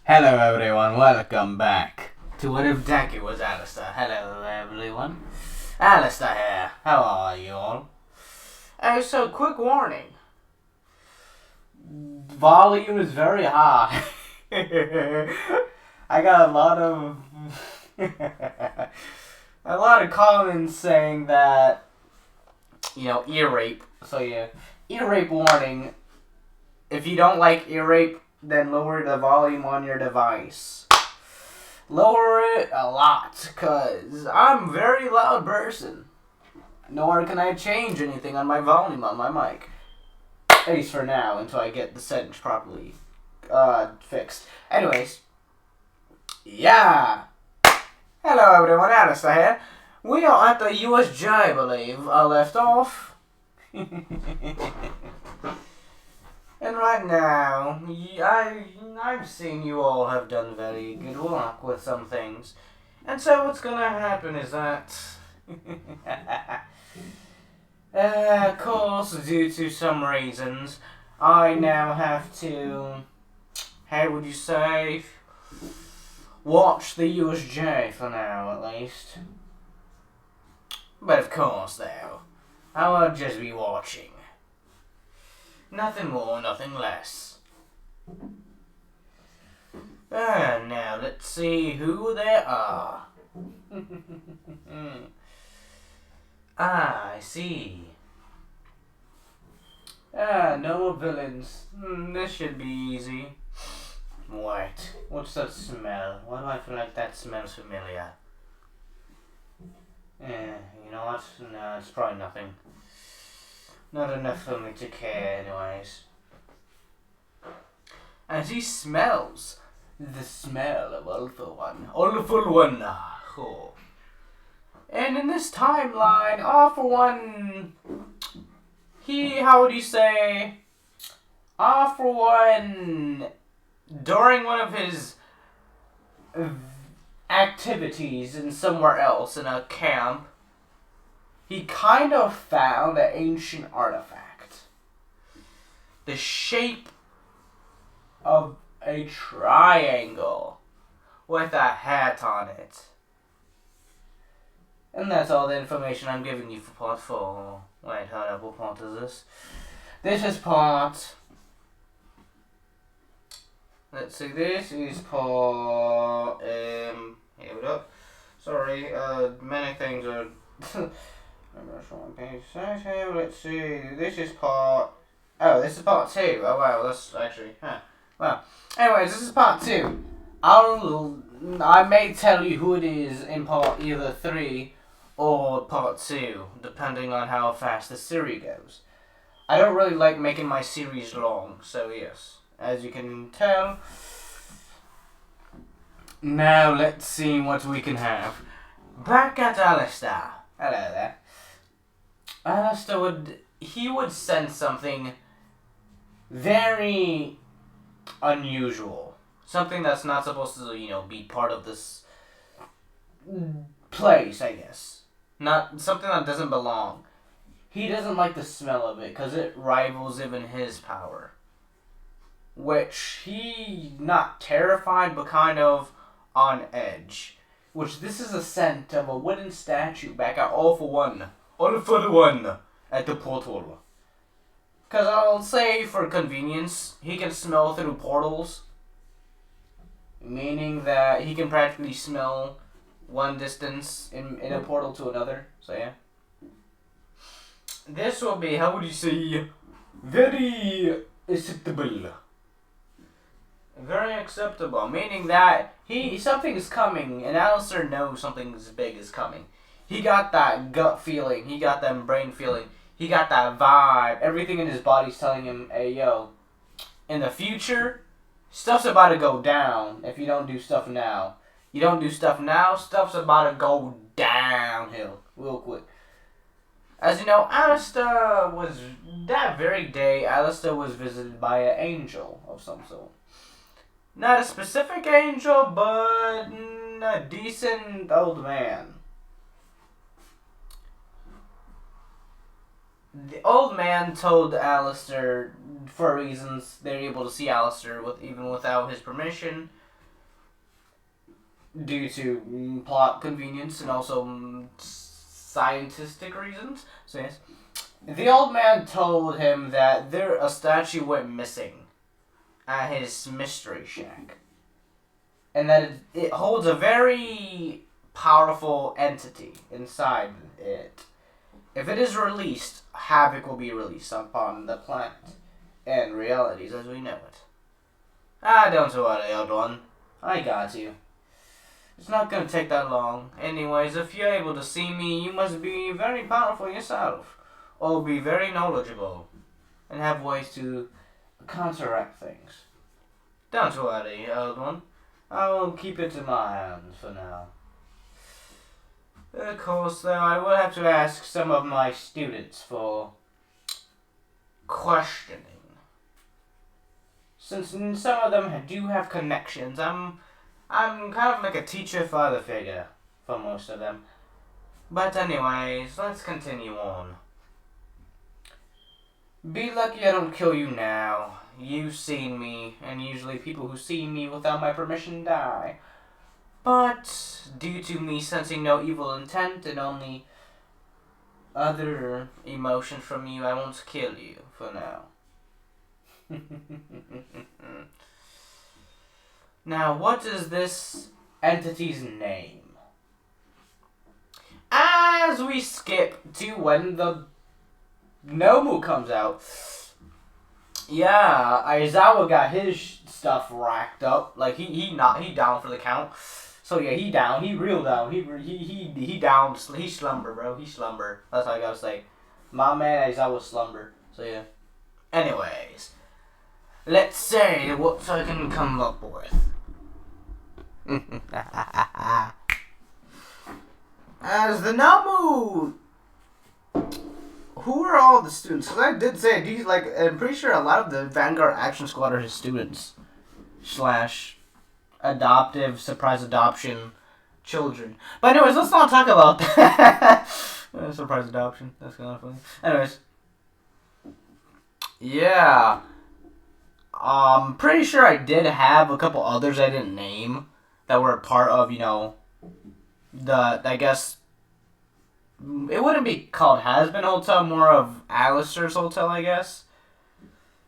Hello everyone, welcome back to What If Deku was Alaster. Hello everyone. Alaster here. How are you all? So quick warning. Volume is very high. I got a lot of comments saying that ear rape. So yeah, ear rape warning. If you don't like ear rape, then lower the volume on your device. Lower it a lot, cause I'm a very loud person. Nor can I change anything on my volume on my mic. At least for now, until I get the settings properly fixed. Anyways, yeah. Hello everyone, Alaster here. We are at the USJ, I believe. I left off. And right now, I've seen you all have done very good work with some things. And so what's gonna happen is that... of course, due to some reasons, I now have to... How would you say? Watch the USJ for now, at least. But of course, though, I won't just be watching. Nothing more, nothing less. Now let's see who there are. I see. No more villains. This should be easy. What? What's that smell? Why do I feel like that smells familiar? You know what? No, it's probably nothing. Not enough for me to care, anyways. And he smells the smell of Alpha One. Alpha One. Oh. And in this timeline, Alpha One, how would you say? Alpha One, during one of his activities in somewhere else, in a camp, he kind of found an ancient artifact. The shape of a triangle with a hat on it. And that's all the information I'm giving you for part 4. Wait, hold up, what part is this? This is part... Let's see, this is part... here we go. Sorry, many things are... Let's see. This is part. Oh, this is part 2. Oh wow, that's actually. Well, anyways, this is part 2. I may tell you who it is in part either 3 or part 2, depending on how fast the series goes. I don't really like making my series long, so yes, as you can tell. Now let's see what we can have. Back at Alaster. Hello there. Alaster would sense something very unusual. Something that's not supposed to, be part of this place, I guess. Not something that doesn't belong. He doesn't like the smell of it because it rivals even his power. Which he, not terrified, but kind of on edge. Which this is a scent of a wooden statue back at All for One. All for One at the portal. Because I'll say for convenience, he can smell through portals. Meaning that he can practically smell one distance in a portal to another. So yeah. This will be, how would you say, very acceptable. Very acceptable, meaning that something is coming, and Alaster knows something big is coming. He got that gut feeling, he got that brain feeling, he got that vibe. Everything in his body's telling him, hey yo, in the future, stuff's about to go down if you don't do stuff now. You don't do stuff now, stuff's about to go downhill real quick. As you know, Alaster was, that very day, Alaster was visited by an angel of some sort. Not a specific angel, but a decent old man. The old man told Alaster, for reasons they're able to see Alaster even without his permission, due to plot convenience and also scientific reasons. So yes, the old man told him that a statue went missing at his mystery shack, and that it holds a very powerful entity inside it. If it is released, havoc will be released upon the planet and realities as we know it. Don't worry, old one. I got you. It's not gonna take that long. Anyways, if you're able to see me, you must be very powerful yourself, or be very knowledgeable, and have ways to counteract things. Don't worry, old one. I will keep it in my hands for now. Of course, though, I will have to ask some of my students for questioning. Since some of them do have connections, I'm kind of like a teacher-father figure for most of them. But anyways, let's continue on. Be lucky I don't kill you now. You've seen me, and usually people who see me without my permission die. But due to me sensing no evil intent and only other emotions from you, I won't kill you for now. Now, what is this entity's name? As we skip to when the Nomu comes out, yeah, Aizawa got his stuff racked up. Like he down for the count. So yeah, he down. He real down. He down. He slumber, bro. He slumber. That's all I gotta say. My man Aizawa slumber. So yeah. Anyways, let's say what I can come up with. As the Namu, who are all the students? Because I did say these, like, I'm pretty sure a lot of the Vanguard Action Squad are his students / adoptive surprise adoption children. But anyways, let's not talk about that. Surprise adoption. That's kind of funny. Anyways, yeah, pretty sure I did have a couple others I didn't name that were a part of, I guess, it wouldn't be called Has-Been Hotel, more of Alaster's Hotel, I guess.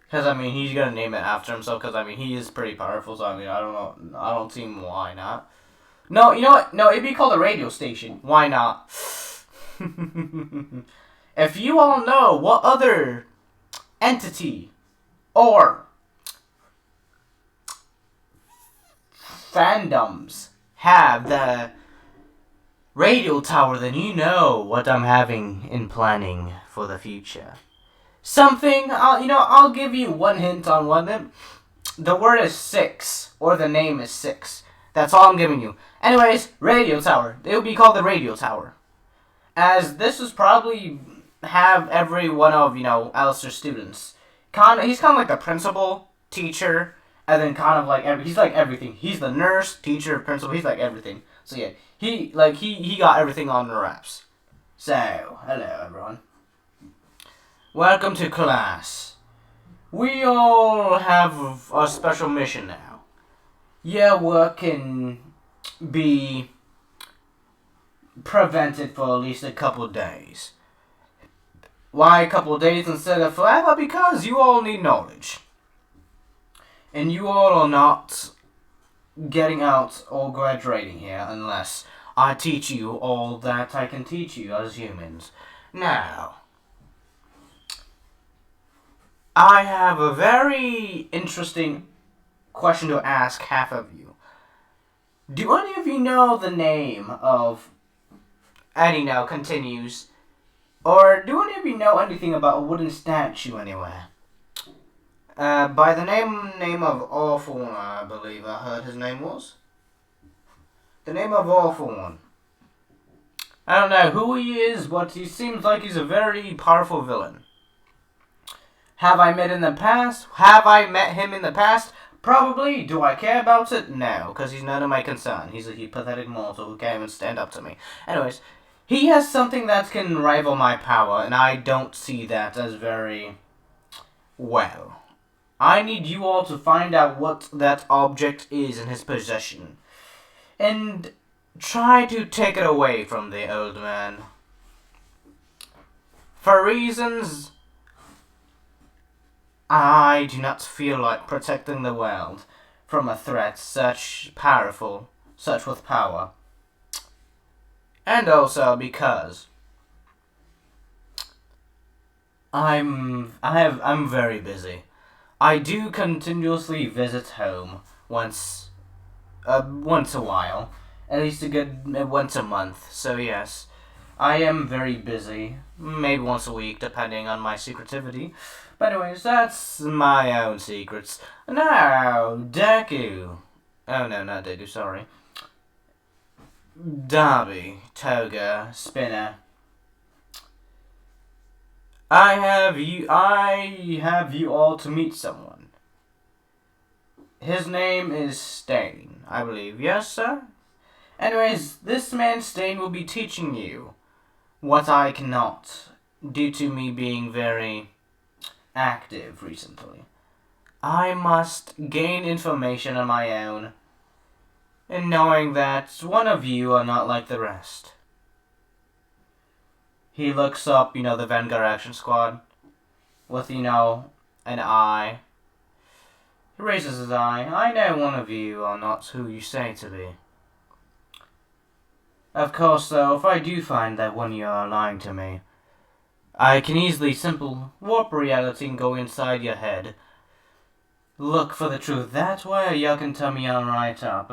Because, he's going to name it after himself, because, he is pretty powerful, so, I don't know, I don't see why not. No, you know what? No, it'd be called a radio station. Why not? If you all know what other entity or fandoms have the radio tower, then you know what I'm having in planning for the future. Something, I'll give you one hint on one of them. The word is 6, or the name is 6. That's all I'm giving you. Anyways, radio tower. It would be called the radio tower. As this is probably have every one of, Alaster's students. He's kind of like the principal, teacher, and then kind of like he's like everything. He's the nurse, teacher, principal. He's like everything. So yeah, he got everything on the wraps. So hello everyone. Welcome to class. We all have a special mission now. Your work can be prevented for at least a couple days. Why a couple days instead of forever? Because you all need knowledge. And you all are not getting out or graduating here unless I teach you all that I can teach you as humans. Now, I have a very interesting question to ask half of you. Do any of you know the name of... Eddie now continues. Or do any of you know anything about a wooden statue anywhere? By the name of Awful One, I believe I heard his name was. The name of Awful One. I don't know who he is, but he seems like he's a very powerful villain. Have I met him in the past? Probably. Do I care about it? No, because he's none of my concern. He's a pathetic mortal who can't even stand up to me. Anyways, he has something that can rival my power, and I don't see that as very well. I need you all to find out what that object is in his possession. and try to take it away from the old man. For reasons I do not feel like protecting the world from a threat such with power. And also because I'm very busy. I do continuously visit home once a while, at least a good once a month. So yes, I am very busy. Maybe once a week, depending on my secretivity. But anyways, that's my own secrets. Now, deku. Oh no, not deku. Sorry. Derby, toga, spinner. I have you all to meet someone. His name is Stain, I believe. Yes, sir? Anyways, this man Stain will be teaching you what I cannot, due to me being very active recently. I must gain information on my own, and knowing that one of you are not like the rest. He looks up, the Vanguard Action Squad, with, an eye. He raises his eye. I know one of you are not who you say to be. Of course, though, if I do find that one of you are lying to me, I can easily warp reality and go inside your head. Look for the truth that way, or you can tell me on right up.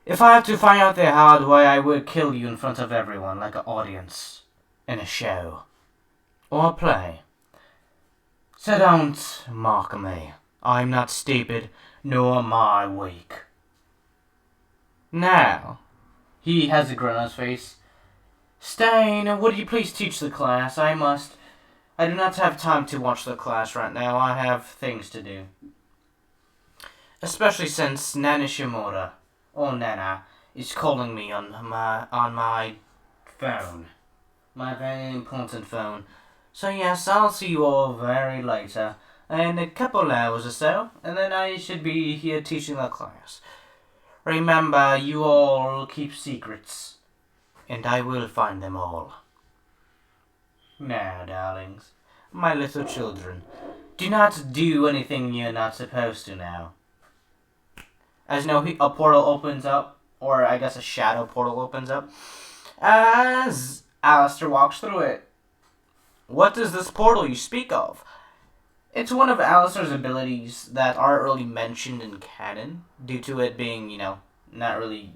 If I have to find out the hard way, I will kill you in front of everyone, like an audience, in a show, or a play. So don't mock me. I'm not stupid, nor am I weak. Now, he has a grin on his face. Stain, would you please teach the class? I do not have time to watch the class right now. I have things to do. Especially since Nana Shimura, or Nana, is calling me on my phone. My very important phone. So yes, I'll see you all very later. In a couple hours or so, and then I should be here teaching the class. Remember, you all keep secrets, and I will find them all. Now, darlings, my little children, do not do anything you're not supposed to now. As a portal opens up, or I guess a shadow portal opens up, as Alaster walks through it. What is this portal you speak of? It's one of Alaster's abilities that aren't really mentioned in canon, due to it being, not really...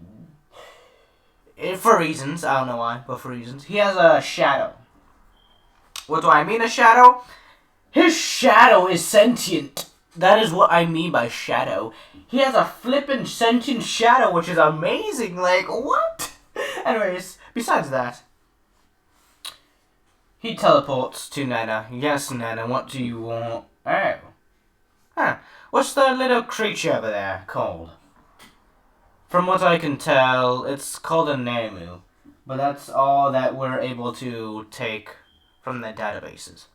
For reasons, I don't know why, but for reasons. He has a shadow. What do I mean, a shadow? His shadow is sentient. That is what I mean by shadow. He has a flippin' sentient shadow, which is amazing. Like, what? Anyways, besides that, he teleports to Nana. Yes, Nana, what do you want? Oh. Huh. What's the little creature over there called? From what I can tell, it's called a Nemu. But that's all that we're able to take from the databases.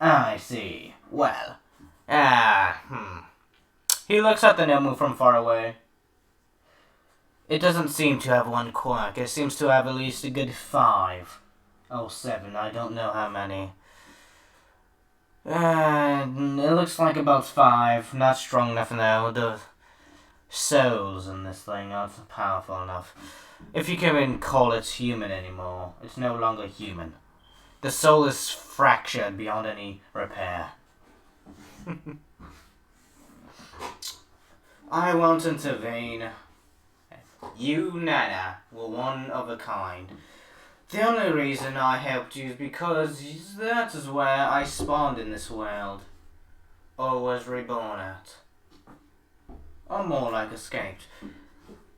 I see. Well. He looks at the Nemu from far away. It doesn't seem to have one quirk. It seems to have at least a good 5. Oh, 7. I don't know how many. It looks like about 5. Not strong enough now. The souls in this thing aren't powerful enough. If you can even call it human anymore, it's no longer human. The soul is fractured beyond any repair. I won't intervene. You, Nana, were one of a kind. The only reason I helped you is because that is where I spawned in this world. Or was reborn at. Or more like escaped.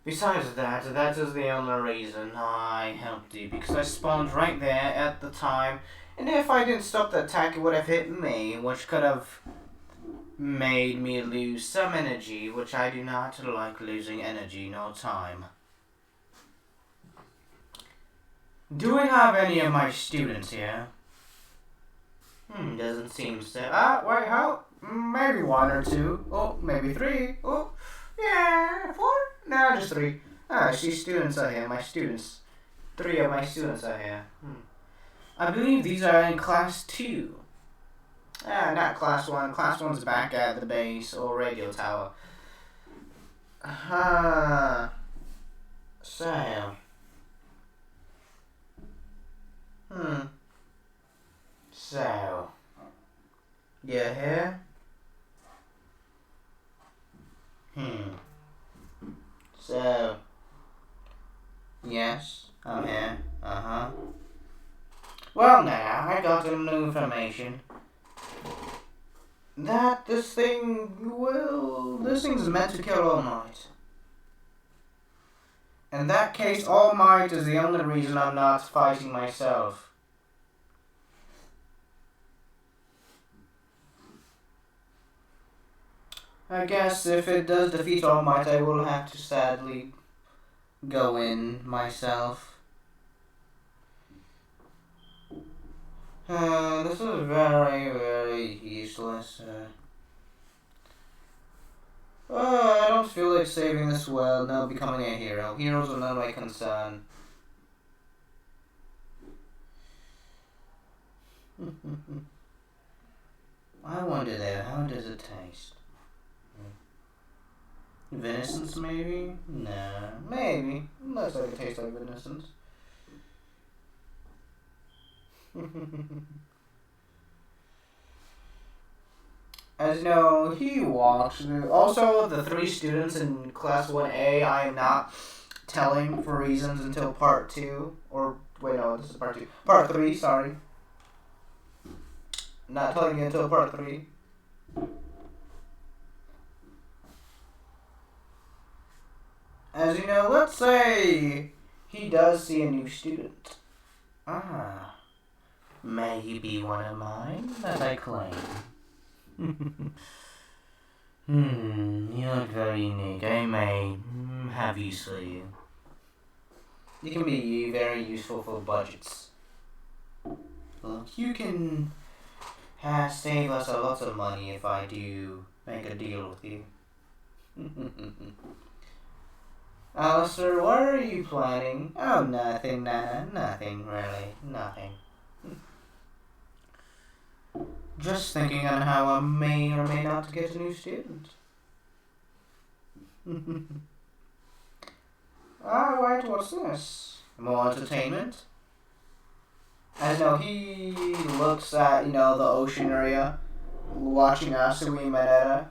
Besides that, that is the only reason I helped you, because I spawned right there at the time, and if I didn't stop the attack, it would have hit me, which could have made me lose some energy, which I do not like losing energy nor time. Do we have any of my students here? Doesn't seem so. Wait, how? Maybe 1 or 2. Oh, maybe 3. Oh, yeah, 4? No, just 3. Ah, I see students are here. My students. 3 of my students are here. I believe these are in class 2. Ah, not class 1. Class 1's back at the base or radio tower. So. So. You're here? So. Yes, I'm here. Well, now, I got some new information. That this thing's meant to kill All Might. In that case, All Might is the only reason I'm not fighting myself. I guess if it does defeat All Might, I will have to sadly go in myself. This is very, very useless. I don't feel like saving this world, no becoming a hero. Heroes are not my concern. I wonder though, how does it taste? Venison maybe? Nah, maybe. Looks like it tastes like venison. As you know, he walks. Also, the 3 students in class 1A, I am not telling for reasons until part 2. Or, wait, no, this is part 2. Part 3, sorry. Not telling you until part 3. As you know, let's say he does see a new student. May he be one of mine that I claim. You look very unique. I may have use for you. You can be very useful for budgets. Look, you can save us a lot of money if I do make a deal with you. Alaster, what are you planning? Oh, nothing, Nana. Nothing, really. Nothing. Just thinking on how I may or may not get a new student. Wait, what's this? More entertainment? I know he looks at, the ocean area, watching Asui Manetta.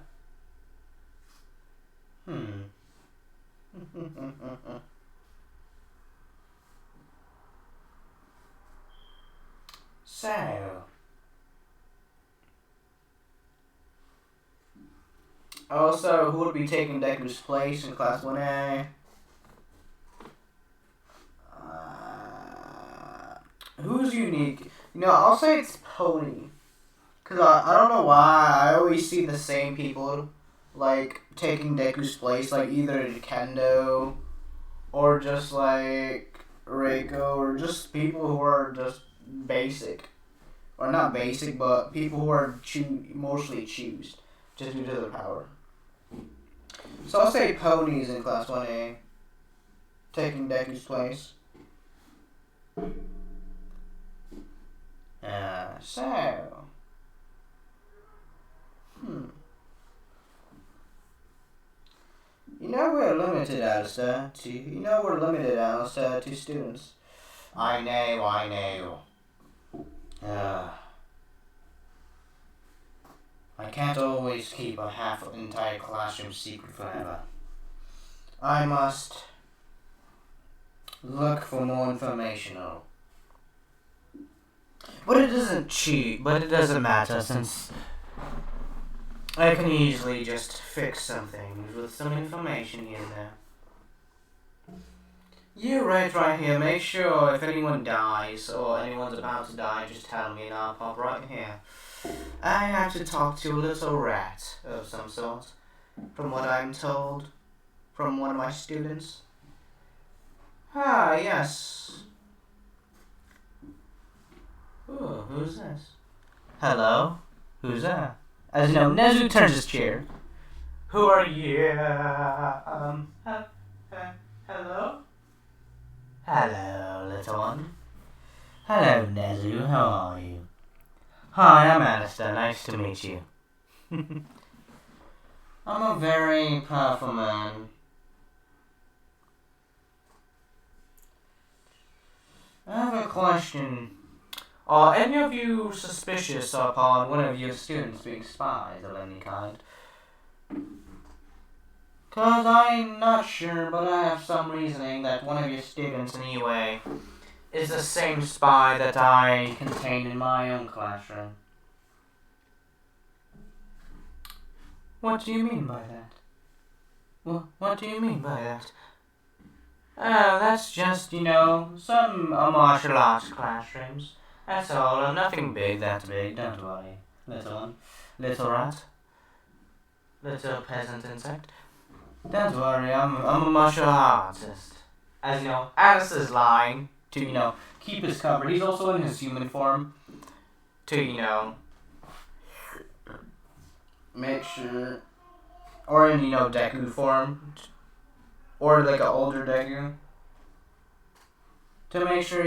So. Also, who would be taking Deku's place in Class 1A? Who's unique? I'll say it's Pony. Because I don't know why, I always see the same people, taking Deku's place, either Kendo, or just, Reiko, or just people who are just basic. Or not basic, but people who are mostly choosed, just due to their power. So I'll say Pony's in Class 1A, taking Deku's place. We're limited, Alaster, to students. I know. I can't always keep a entire classroom secret forever. I must look for more information. But it doesn't matter since I can easily just fix some things with some information here and there. You right here. Make sure if anyone dies or anyone's about to die, just tell me and I'll pop right here. I have to talk to a little rat of some sort, from what I'm told, from one of my students. Yes. Ooh, who's this? Hello? Who's that? As you know, Nezu turns his chair. Who are you? Hello? Hello, little one. Hello, Nezu. How are you? Hi, I'm Alaster. Nice to meet you. I'm a very powerful man. I have a question. Are any of you suspicious upon one of your students being spies of any kind? 'Cause I'm not sure, but I have some reasoning that one of your students anyway is the same spy that I contain in my own classroom. What do you mean by that? What do you mean by that? Oh, that's just, some martial arts classrooms. That's all, nothing big, that big, don't worry. Little one. Little rat. Little peasant insect. Don't worry, I'm a martial artist. As you know, Alice is lying to, keep us covered. He's also in his human form to, make sure. Or in, deku form. Or like an older deku. To make sure,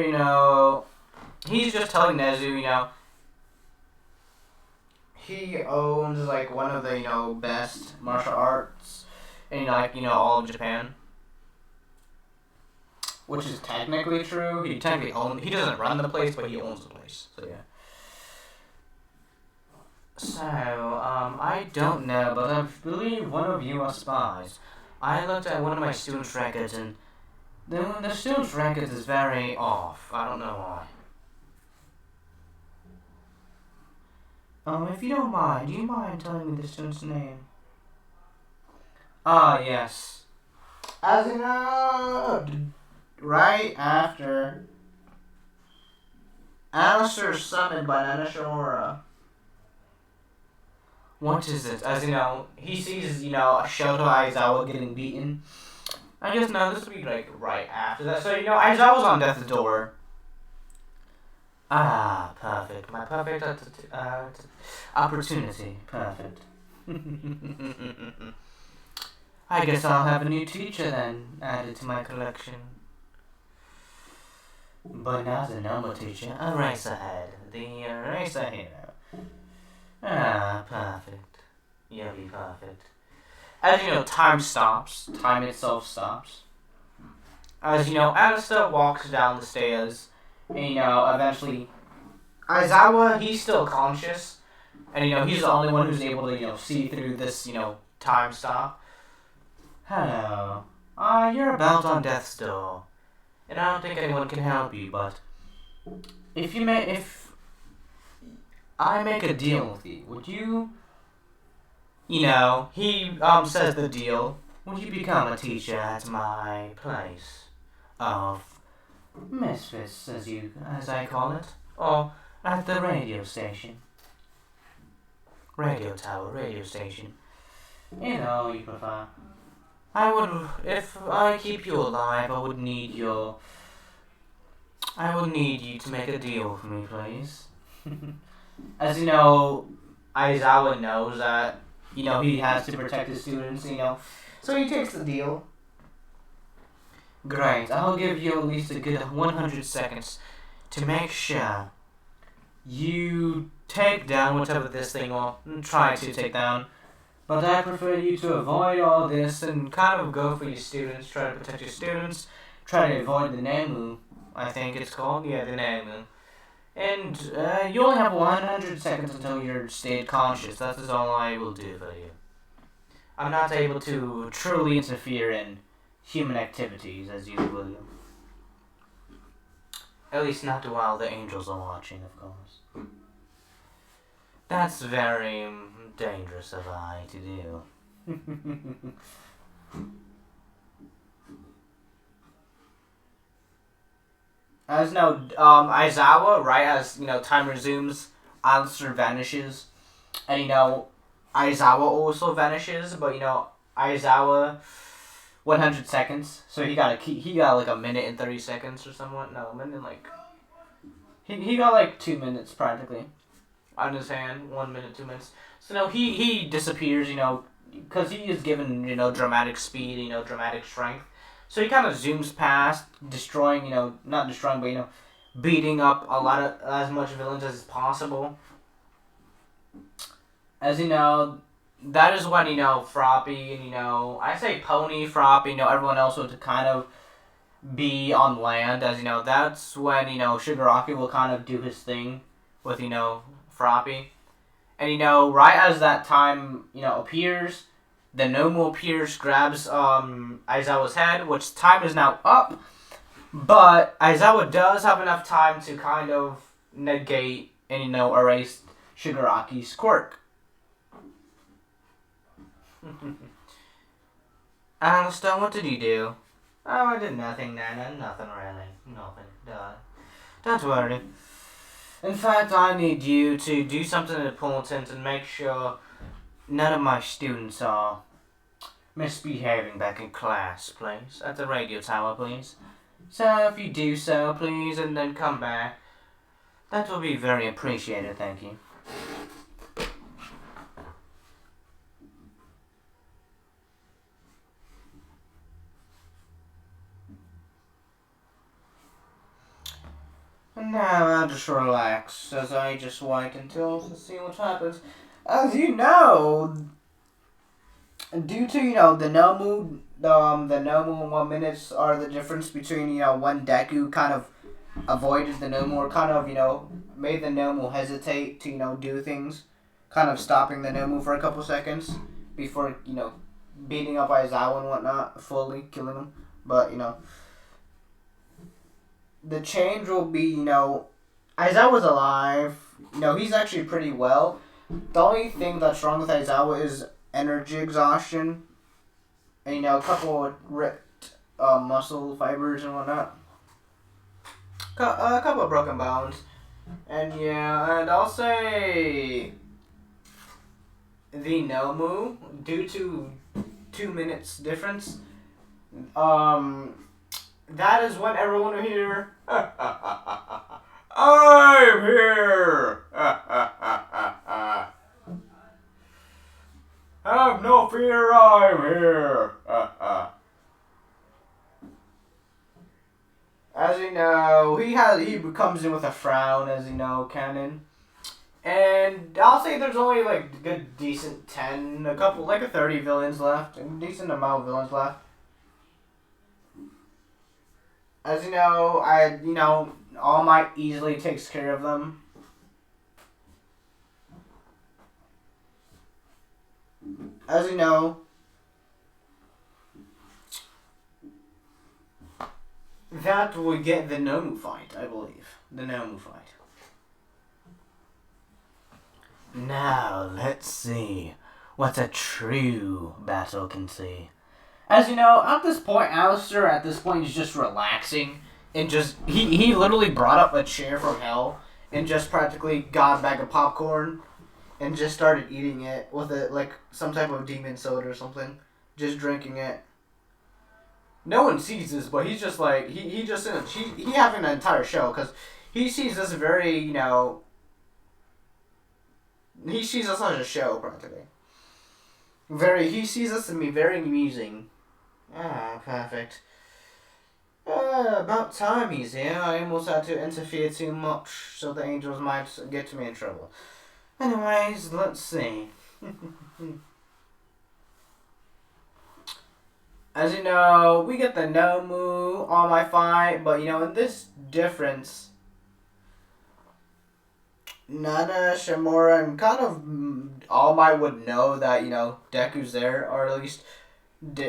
he's just telling Nezu, he owns like one of the, best martial arts in all of Japan. Which is technically true. He doesn't run the place, but he owns the place. So yeah. So, I don't know, but I believe one of you are spies. I looked at one of my students' records, and the student's records is very off. I don't know why. If you don't mind, do you mind telling me the student's name? Ah, yes. As you know, right after Alaster is summoned by Shimura. What is it? As he sees, Shoto Aizawa getting beaten. I just know this will be like right after that. So, Aizawa's on death's door. Ah, perfect. My perfect opportunity. Perfect. I guess I'll have a new teacher then, added to my collection. But not a normal teacher, a racer head. The racer hero. Ah, perfect. You'll be perfect. As you know, time stops. Time itself stops. As Alaster walks down the stairs. And, eventually, Aizawa, he's still conscious. And, he's the only one who's able to, see through this, time stop. Hello. You're about on death's door. And I don't think anyone can help you, but if I make a deal with you, would you, he says the deal, would you become a teacher at my place of misfits, as I call it, or at the radio station? Radio tower, radio station. You prefer. If I keep you alive, I would need you to make a deal for me, please. As Aizawa knows that, he has to protect his students, so he takes the deal. Great, I'll give you at least a good 100 seconds to make sure you take down whatever this thing will try to take down. But I prefer you to avoid all this and kind of go for your students, try to protect your students, try to avoid the Nemu, I think it's called. Yeah, the Nemu. And you only have 100 seconds until you're stayed conscious. That is all I will do for you. I'm not able to truly interfere in human activities as you will. At least not while the angels are watching, of course. That's very dangerous of I to do. As Aizawa, right, as, time resumes, Alaster vanishes, and, Aizawa also vanishes, but, Aizawa, 100 seconds, so he got like a minute and 30 seconds or somewhat, no, a minute, like, he got like 2 minutes, practically, on his hand, 1 minute, 2 minutes, so, no, he disappears, because he is given, dramatic speed, dramatic strength, So he kind of zooms past, destroying, not destroying, but, beating up as much villains as possible. As you know, that is when, Froppy and, I say Pony, Froppy, everyone else would kind of be on land. As that's when, Shigaraki will kind of do his thing with, Froppy. And, right as that time, appears, the Nomu appears, grabs Aizawa's head, which time is now up. But Aizawa does have enough time to kind of negate and, erase Shigaraki's quirk. Alaster, what did you do? Oh, I did nothing, Nana. Nothing really. Nothing. Don't worry. In fact, I need you to do something important and make sure none of my students are misbehaving back in class, please. At the radio tower, please. So, if you do so, please, and then come back. That will be very appreciated, thank you. And now I'll just relax as I just wait until to see what happens. As you know, due to the Nomu, the Nomu 1 minutes are the difference between when Deku kind of avoided the Nomu or kind of made the Nomu hesitate to do things, kind of stopping the Nomu for a couple seconds before beating up Aizawa and whatnot, fully killing him. But the change will be, Aizawa's alive. He's actually pretty well. The only thing that's wrong with Aizawa is energy exhaustion. And, a couple of ripped muscle fibers and whatnot. A couple of broken bones. And, and I'll say the Nomu, due to 2 minutes difference, that is when everyone will hear, I'm here! Have no fear, I'm here! As you know, he comes in with a frown, as you know, canon. And I'll say there's only like a good decent 10, a couple, like a 30 villains left, a decent amount of villains left. As you know, All Might easily takes care of them. As you know, that would get the Nomu fight, I believe. The Nomu fight. Now, let's see what a true battle can see. As you know, at this point, Alaster is just relaxing and he literally brought up a chair from hell and just practically got a bag of popcorn and just started eating it with like some type of demon soda or something, just drinking it. No one sees this, but he's just like he having an entire show because he sees this very he sees us as a show practically. He sees us to be very amusing. Ah, perfect. About time he's here. I almost had to interfere too much so the angels might get me in trouble. Anyways, let's see. As you know, we get the Nomu on my fight, but in this difference, Nana, Shimura, and kind of All Might would know that, Deku's there, or at least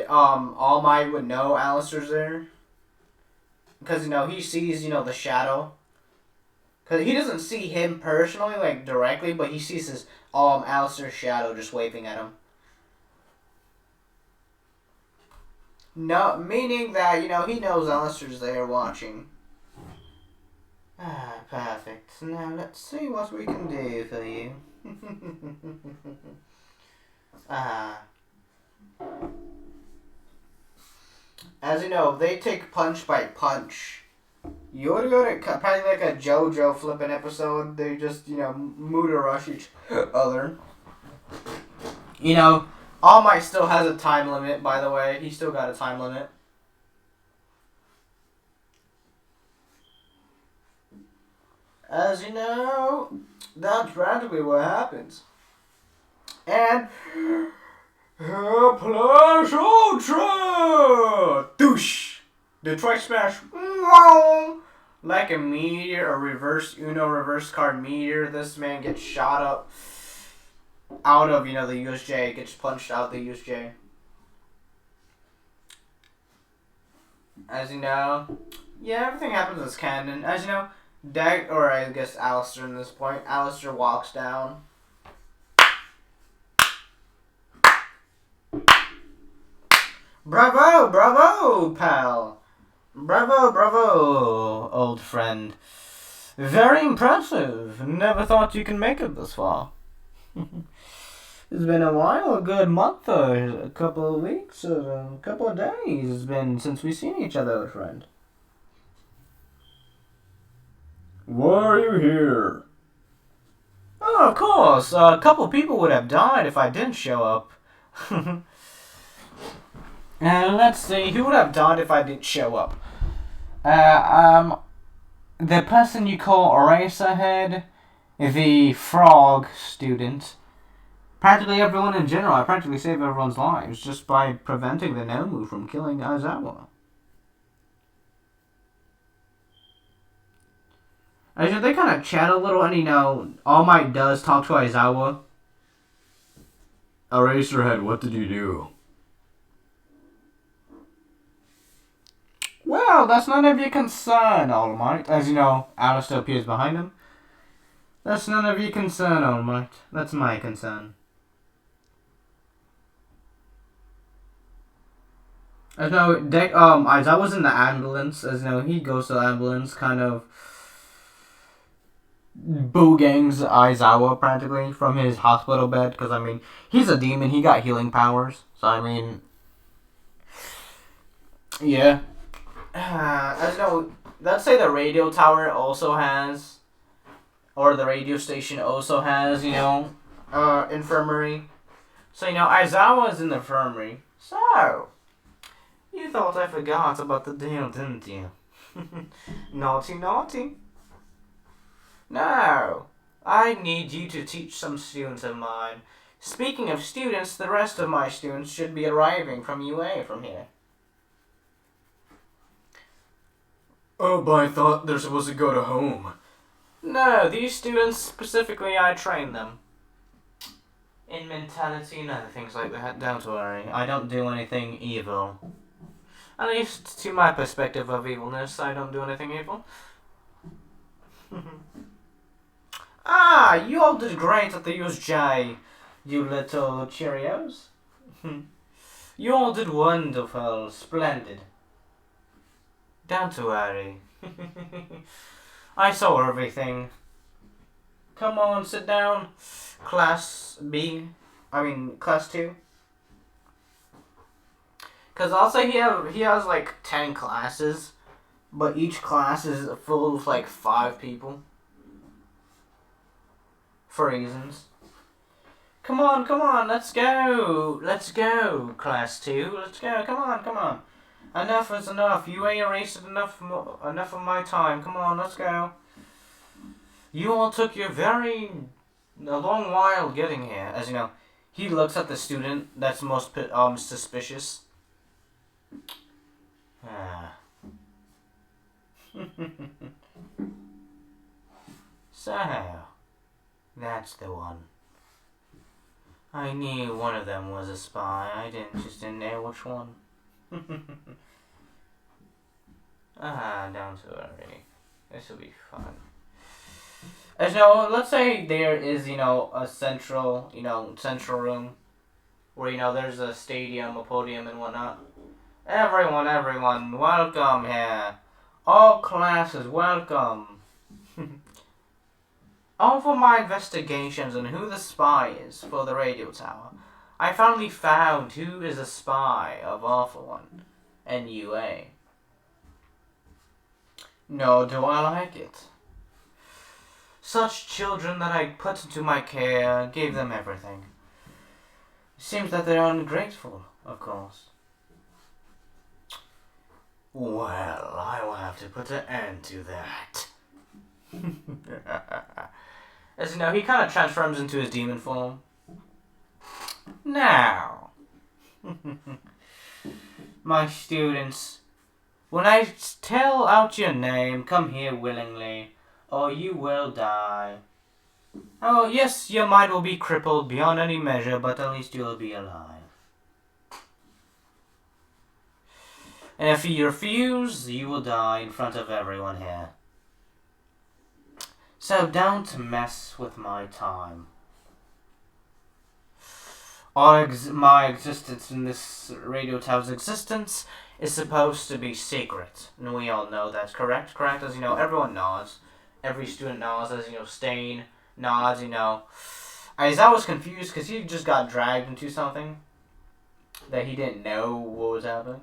All Might would know Alaster's there. Because, he sees, the shadow. Because he doesn't see him personally, like, directly, but he sees his, Alaster's shadow just waving at him. No, meaning that, he knows Alaster's there watching. Ah, perfect. Now, let's see what we can do for you. As you know, they take punch by punch. You would go to probably like a JoJo flipping episode. They just, Muda rush each other. All Might still has a time limit, by the way. He still got a time limit. As you know, that's practically what happens. And Plus Ultra! Douche! Detroit Smash. Wow! Like a meteor, a reverse card meteor, this man gets shot up out of, the USJ, gets punched out the USJ. As you know, yeah, everything happens as canon. As you know, or I guess Alaster in this point, Alaster walks down. Bravo, bravo, pal. Bravo, bravo, old friend. Very impressive. Never thought you can make it this far. It's been a while, a good month, a couple of weeks, a couple of days it's been since we've seen each other, friend. Why are you here? Oh, of course. A couple people would have died if I didn't show up. Let's see, who would have died if I didn't show up? The person you call Eraserhead, the frog student, practically everyone in general. I practically saved everyone's lives just by preventing the Nomu from killing Aizawa. Actually, they kind of chat a little, and All Might does talk to Aizawa. Eraserhead, what did you do? Well, that's none of your concern, All Might. As you know, Alaster appears behind him. That's none of your concern, All Might. That's my concern. As you know, Aizawa's in the ambulance. As you know, he goes to the ambulance, kind of boogangs Aizawa practically from his hospital bed. Because, he's a demon. He got healing powers. So, yeah. As you know, let's say the radio tower also has, or the radio station also has, infirmary. So, Aizawa's in the infirmary. So, you thought I forgot about the deal, didn't you? Naughty, naughty. No, I need you to teach some students of mine. Speaking of students, the rest of my students should be arriving from UA from here. Oh, but I thought they're supposed to go to home. No, these students, specifically, I train them. In mentality and other things like that, don't worry. I don't do anything evil. At least, to my perspective of evilness, I don't do anything evil. You all did great at the USJ, you little Cheerios. You all did wonderful, splendid. Don't worry. I saw everything. Come on, sit down. Class 2. Because also he has like 10 classes, but each class is full of like 5 people. For reasons. Come on, let's go. Let's go, class 2. Let's go, come on. Enough is enough. You ain't erased enough of my time. Come on, let's go. You all took your a long while getting here. As you know, he looks at the student that's most suspicious. So, that's the one. I knew one of them was a spy. I just didn't know which one. Don't worry. This will be fun. As you know, let's say there is, a central room where, there's a stadium, a podium, and whatnot. Everyone, welcome here. All classes, welcome. Over my investigations on who the spy is for the radio tower, I finally found who is a spy of Alpha One and UA. No, do I like it? Such children that I put into my care, gave them everything. Seems that they're ungrateful, of course. Well, I will have to put an end to that. As you know, he kind of transforms into his demon form. Now, my students, when I tell out your name, come here willingly, or you will die. Oh, yes, your mind will be crippled beyond any measure, but at least you'll be alive. And if you refuse, you will die in front of everyone here. So don't mess with my time. My existence in this radio tower's existence is supposed to be secret. And we all know that's correct. Correct? As you know, everyone nods. Every student nods. As you know, Stain nods, you know. Aizawa was confused because he just got dragged into something that he didn't know what was happening.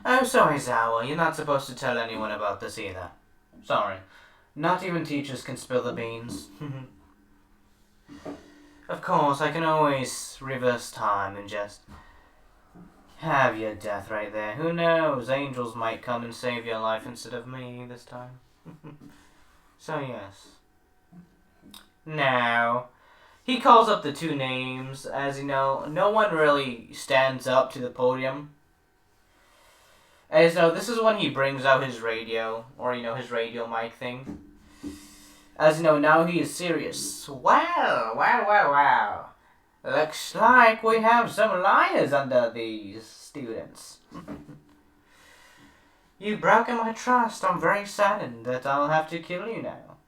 Oh, sorry, Aizawa. You're not supposed to tell anyone about this either. Sorry. Not even teachers can spill the beans. Of course, I can always reverse time and just have your death right there. Who knows? Angels might come and save your life instead of me this time. So, yes. Now, he calls up the two names. As you know, no one really stands up to the podium. As you know, this is when he brings out his radio, or you know, his radio mic thing. As you know, now he is serious. Wow. Looks like we have some liars under these students. You've broken my trust. I'm very saddened that I'll have to kill you now.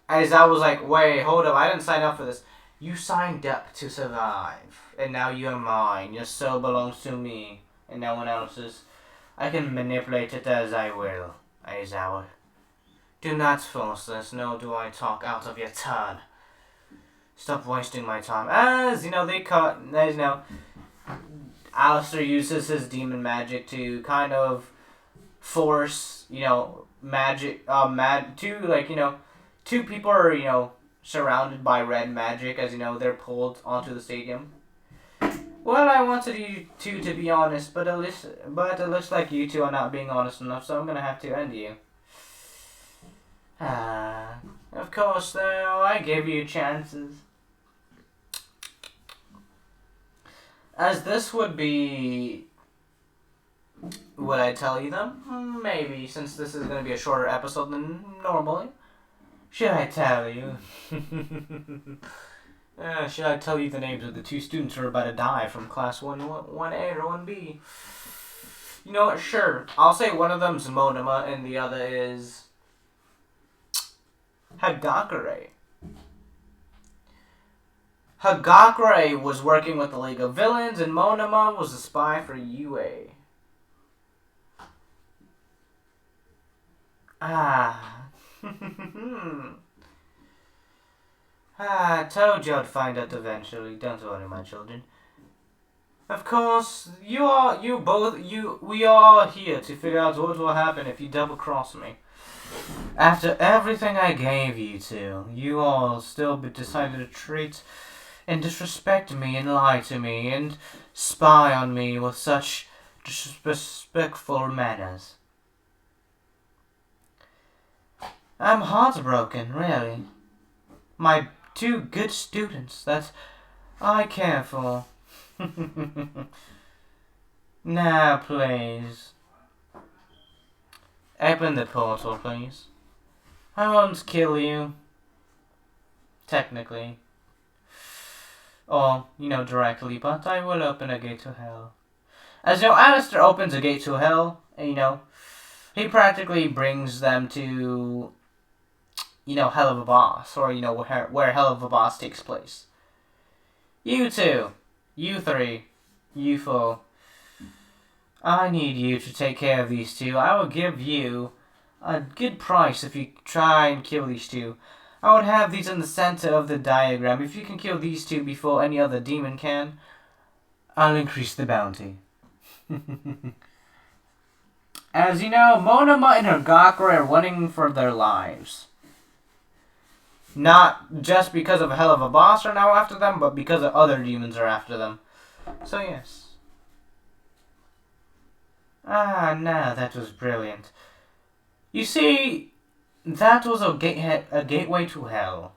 As I was like, wait, hold up, I didn't sign up for this. You signed up to survive, and now you're mine. Your soul belongs to me, and no one else's. I can manipulate it as I will, Aizawa. Do not force this, nor do I talk out of your turn. Stop wasting my time. As you know, Alaster uses his demon magic to kind of force, you know, two people are, you know, surrounded by red magic, as you know, they're pulled onto the stadium. Well, I wanted you two to be honest, but it looks like you two are not being honest enough, so I'm gonna have to end you. Of course, though, I gave you chances. As this would be... Would I tell you them? Maybe, since this is going to be a shorter episode than normally. Should I tell you? Should I tell you the names of the two students who are about to die from class 1A or 1B? You know what, sure. I'll say one of them's Monoma and the other is... Hagakure. Hagakure was working with the League of Villains, and Monoma was a spy for UA. I told you I'd find out eventually. Don't worry, my children. Of course, we are here to figure out what will happen if you double-cross me. After everything I gave you two, you all still decided to treat and disrespect me and lie to me and spy on me with such disrespectful manners. I'm heartbroken, really. My two good students that I care for. Now, please. Open the portal, please. I won't kill you. Technically. Or, you know, directly, but I will open a gate to hell. As you know, Alaster opens a gate to hell, and, you know, he practically brings them to, you know, Hell of a Boss, or, you know, where Hell of a Boss takes place. You two, you three, you four. I need you to take care of these two. I will give you a good price if you try and kill these two. I would have these in the center of the diagram. If you can kill these two before any other demon can, I'll increase the bounty. As you know, Monoma and Hagakure are running for their lives. Not just because of a Hell of a Boss are now after them, but because of other demons are after them. So yes. No, that was brilliant. You see, That was a gateway to hell.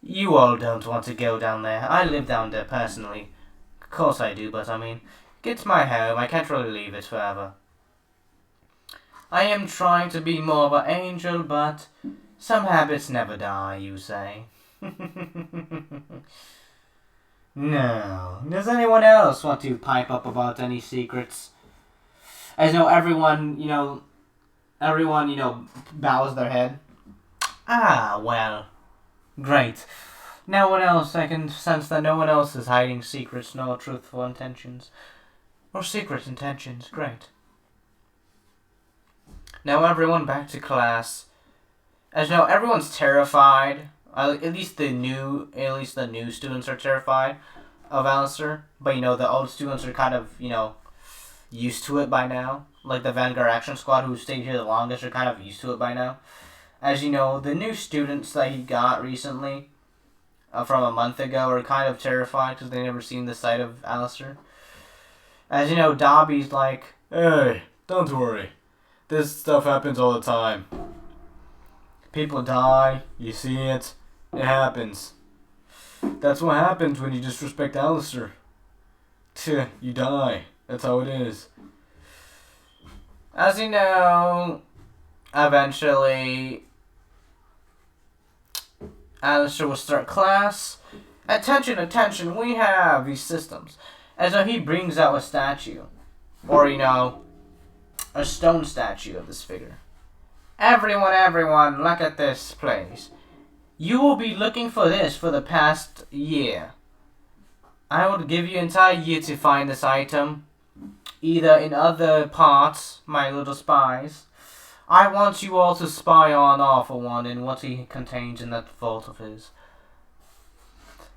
You all don't want to go down there. I live down there personally. Of course I do, but I mean, it's my home. I can't really leave it forever. I am trying to be more of an angel, but some habits never die, you say. No. Does anyone else want to pipe up about any secrets? As you know, everyone, bows their head. Ah, well. Great. No one else, I can sense that no one else is hiding secrets nor truthful intentions. Or secret intentions, great. Now everyone back to class. As you know, everyone's terrified. At least the new students are terrified of Alaster. But the old students are kind of, used to it by now. Like the Vanguard Action Squad, who stayed here the longest, are kind of used to it by now. As you know, the new students that he got recently, from a month ago, are kind of terrified because they've never seen the sight of Alaster. As you know, Dobby's like, hey, don't worry. This stuff happens all the time. People die, you see it, it happens. That's what happens when you disrespect Alaster. You die. That's how it is. As you know, eventually, Alaster will start class. Attention, attention, we have these systems. As though he brings out a statue. Or, a stone statue of this figure. Everyone, look at this place. You will be looking for this for the past year. I will give you an entire year to find this item. Either in other parts, my little spies. I want you all to spy on Awful One and what he contains in that vault of his.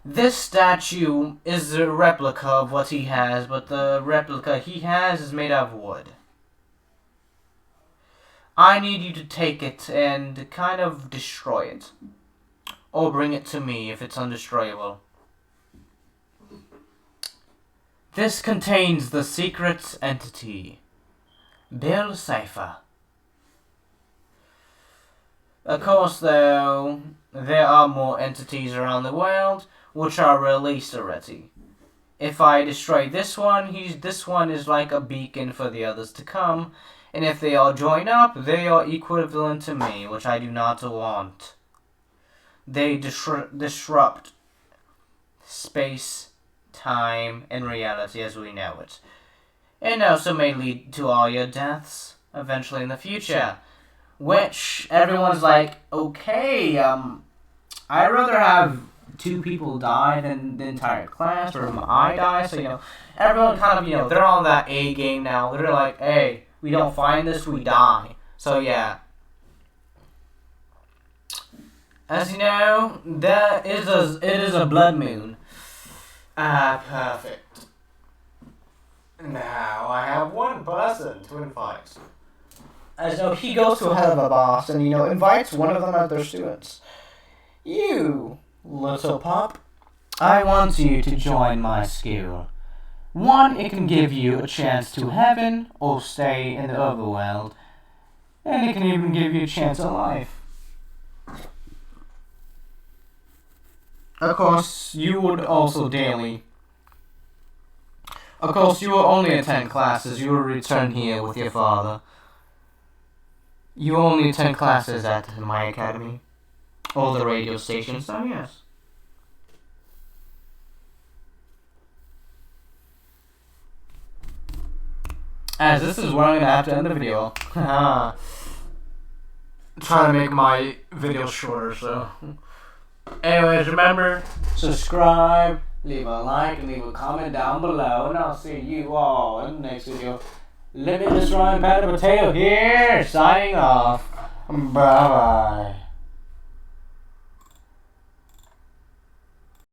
This statue is a replica of what he has, but the replica he has is made out of wood. I need you to take it and kind of destroy it. Or bring it to me if it's undestroyable. This contains the secret entity, Bill Cipher. Of course, though, there are more entities around the world which are released already. If I destroy this one is like a beacon for the others to come, and if they all join up, they are equivalent to me, which I do not want. They disrupt space, time, and reality as we know it. And also may lead to all your deaths, eventually in the future. Which, everyone's like, okay, I'd rather have 2 people die than the entire class, or I die, so, everyone kind of, they're on that A game now. They're like, hey, we don't find this, we die. So, yeah. As you know, it is a blood moon. Ah, perfect. Now I have one person to invite. As though he goes to a hell of a boss and, invites one of them as their students. You, little pup, I want you to join my school. One, it can give you a chance to heaven or stay in the overworld. And it can even give you a chance at life. Of course, you would also daily. Of course, you will only attend classes. You will return here with your father. You only attend classes at my academy. Or the radio station, so yes. As this is where I'm going to have to end the video. Trying to make my video shorter, so... Anyways, remember, subscribe, leave a like, and leave a comment down below, and I'll see you all in the next video. Limitless Ryan Potato here, signing off. Bye-bye.